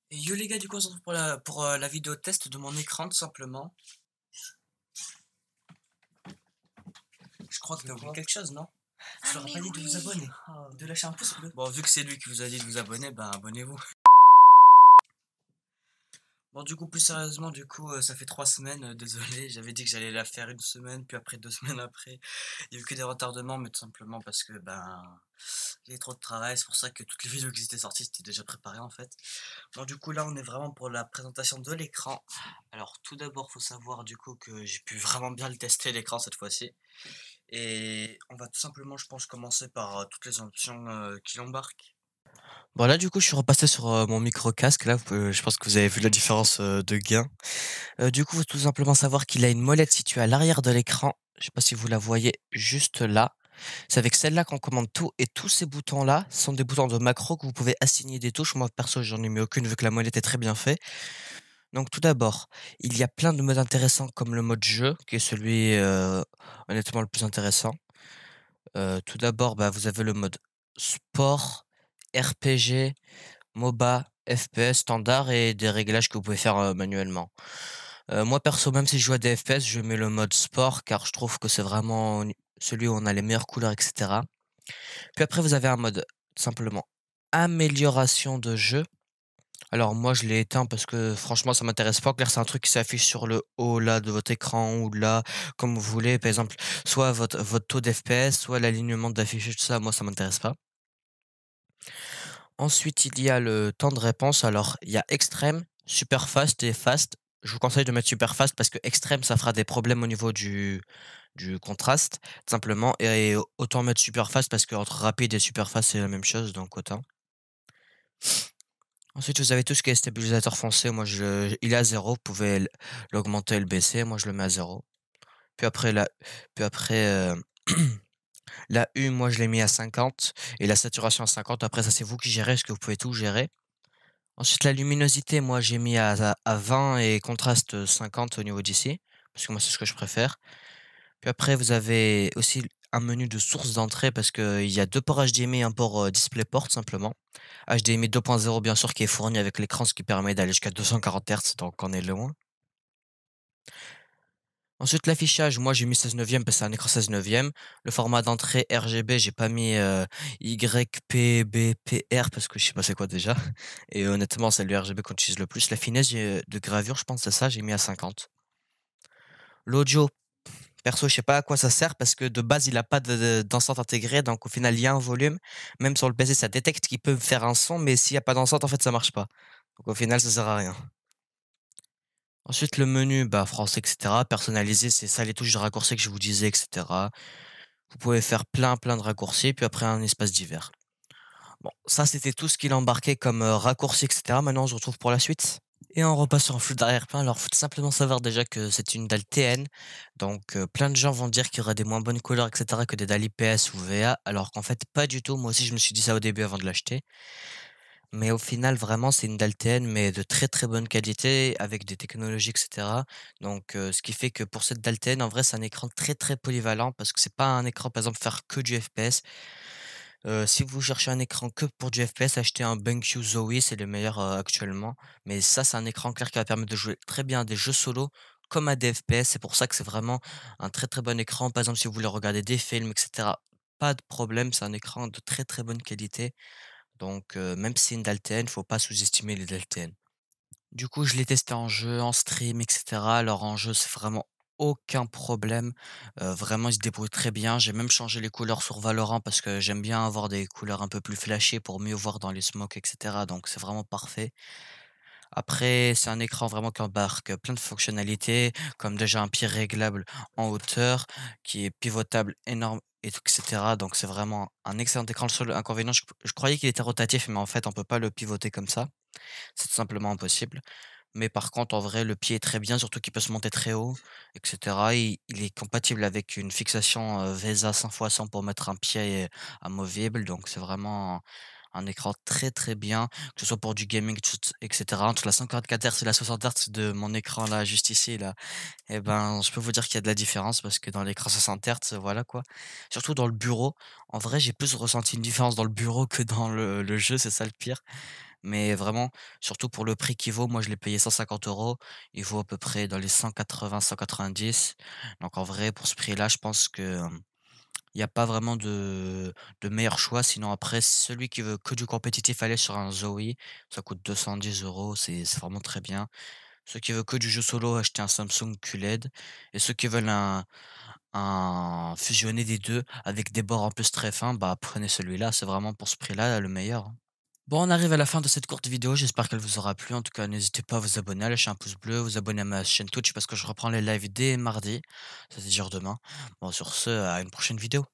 Et yo les gars, du coup on se retrouve pour la vidéo test de mon écran tout simplement. Je crois que De t'as oublié quoi? quelque chose, non? Je Ah leur ai mais pas dit de vous oui! abonner, Ah de lâcher un pouce bleu. Bon, vu que c'est lui qui vous a dit de vous abonner, ben abonnez-vous. Bon, du coup, plus sérieusement, ça fait 3 semaines, désolé, j'avais dit que j'allais la faire une semaine, puis après 2 semaines après. Il y a eu que des retardements, mais tout simplement parce que, ben, il y avait trop de travail, c'est pour ça que toutes les vidéos qui étaient sorties, c'était déjà préparé en fait. Bon, du coup, là, on est vraiment pour la présentation de l'écran. Alors, tout d'abord, faut savoir du coup que j'ai pu vraiment bien le tester l'écran cette fois-ci. Et on va tout simplement, je pense, commencer par toutes les options qu'il embarque. Bon là du coup je suis repassé sur, mon micro casque là, je pense que vous avez vu la différence, de gain. Du coup, faut tout simplement savoir qu'il a une molette située à l'arrière de l'écran. Je sais pas si vous la voyez juste là. C'est avec celle-là qu'on commande tout et tous ces boutons-là sont des boutons de macro que vous pouvez assigner des touches. Moi perso, j'en ai mis aucune vu que la molette est très bien faite. Donc tout d'abord, il y a plein de modes intéressants comme le mode jeu qui est celui, honnêtement le plus intéressant. Tout d'abord, bah, vous avez le mode sport, RPG, MOBA, FPS standard et des réglages que vous pouvez faire, manuellement. Moi perso, même si je joue à des FPS, je mets le mode sport car je trouve que c'est vraiment celui où on a les meilleures couleurs et cetera. Puis après vous avez un mode, simplement, amélioration de jeu. Alors moi je l'ai éteint parce que franchement ça m'intéresse pas. Clair, c'est un truc qui s'affiche sur le haut là de votre écran ou là, comme vous voulez. Par exemple, soit votre taux d'FPS, soit l'alignement d'affichage, tout ça, moi ça m'intéresse pas. Ensuite, il y a le temps de réponse. Alors, il y a extrême, super fast et fast. Je vous conseille de mettre super fast parce que extrême, ça fera des problèmes au niveau du contraste, tout simplement. Et autant mettre super fast parce qu'entre rapide et super fast, c'est la même chose, donc autant. Ensuite, vous avez tout ce qui est stabilisateur foncé. Moi, il est à 0. Vous pouvez l'augmenter et le baisser. Moi, je le mets à 0. Puis après, puis après la U, moi, je l'ai mis à 50 et la saturation à 50. Après, ça, c'est vous qui gérez parce que vous pouvez tout gérer. Ensuite, la luminosité, moi, j'ai mis à 20 et contraste 50 au niveau d'ici, parce que moi, c'est ce que je préfère. Puis après, vous avez aussi un menu de source d'entrée parce qu'il y a 2 ports HDMI et un port DisplayPort simplement. HDMI 2.0 bien sûr qui est fourni avec l'écran, ce qui permet d'aller jusqu'à 240 Hz, donc on est loin. Ensuite, l'affichage, moi j'ai mis 16:9 parce que c'est un écran 16:9. Le format d'entrée RGB, j'ai pas mis YPBPR parce que je sais pas c'est quoi déjà. Et honnêtement, c'est le RGB qu'on utilise le plus. La finesse de gravure, je pense, c'est ça, j'ai mis à 50. L'audio, perso, je sais pas à quoi ça sert parce que de base, il a pas d'enceinte intégrée. Donc au final, il y a un volume. Même sur le PC, ça détecte qu'il peut faire un son, mais s'il y a pas d'enceinte, en fait, ça marche pas. Donc au final, ça sert à rien. Ensuite, le menu, bah, français, et cetera. Personnalisé, c'est ça les touches de raccourci que je vous disais, et cetera. Vous pouvez faire plein de raccourcis, puis après un espace divers. Bon, ça, c'était tout ce qu'il embarquait comme, raccourcis, et cetera. Maintenant, on se retrouve pour la suite et on repasse sur un flou d'arrière-plan. Alors, faut tout simplement savoir déjà que c'est une dalle TN, donc plein de gens vont dire qu'il y aura des moins bonnes couleurs, et cetera, que des dalles IPS ou VA, alors qu'en fait, pas du tout. Moi aussi, je me suis dit ça au début avant de l'acheter. Mais au final, vraiment, c'est une dalle TN, mais de très bonne qualité avec des technologies, et cetera. Donc, ce qui fait que pour cette dalle TN, en vrai, c'est un écran très polyvalent parce que c'est pas un écran, par exemple, faire que du FPS. Si vous cherchez un écran que pour du FPS, achetez un BenQ Zowie, c'est le meilleur, actuellement. Mais ça, c'est un écran clair qui va permettre de jouer très bien à des jeux solo comme à des FPS. C'est pour ça que c'est vraiment un très bon écran. Par exemple, si vous voulez regarder des films, et cetera, pas de problème, c'est un écran de très bonne qualité. Donc, même si c'est une Dalten, faut pas sous-estimer les Dalten. Du coup, je l'ai testé en jeu, en stream, et cetera. Alors en jeu, c'est vraiment aucun problème. Vraiment, il se débrouille très bien. J'ai même changé les couleurs sur Valorant parce que j'aime bien avoir des couleurs un peu plus flashées pour mieux voir dans les smokes, et cetera. Donc c'est vraiment parfait. Après, c'est un écran vraiment qui embarque plein de fonctionnalités, comme déjà un pied réglable en hauteur, qui est pivotable énorme, et tout, etc. Donc c'est vraiment un excellent écran. Le seul inconvénient, je croyais qu'il était rotatif, mais en fait, on peut pas le pivoter comme ça. C'est tout simplement impossible. Mais par contre, en vrai, le pied est très bien, surtout qu'il peut se monter très haut, etc. Il est compatible avec une fixation VESA 100x100 pour mettre un pied amovible. Donc c'est vraiment un écran très bien, que ce soit pour du gaming, etc. Entre la 144 Hz et la 60 Hz de mon écran là, juste ici, là, et ben, je peux vous dire qu'il y a de la différence parce que dans l'écran 60 Hz, voilà quoi. Surtout dans le bureau. En vrai, j'ai plus ressenti une différence dans le bureau que dans le jeu, c'est ça le pire. Mais vraiment, surtout pour le prix qu'il vaut, moi je l'ai payé 150 €. Il vaut à peu près dans les 180-190. Donc en vrai, pour ce prix-là, je pense que, il y a pas vraiment de meilleur choix. Sinon après, celui qui veut que du compétitif, aller sur un Zowie, ça coûte 210 €, c'est vraiment très bien. Ceux qui veulent que du jeu solo, acheter un Samsung QLED, et ceux qui veulent un fusionné des 2 avec des bords en plus très fins, bah, prenez celui-là, c'est vraiment pour ce prix-là le meilleur, hein. Bon, on arrive à la fin de cette courte vidéo, j'espère qu'elle vous aura plu. En tout cas, n'hésitez pas à vous abonner, à lâcher un pouce bleu, vous abonner à ma chaîne Twitch parce que je reprends les lives dès mardi, c'est-à-dire demain. Bon, sur ce, à une prochaine vidéo.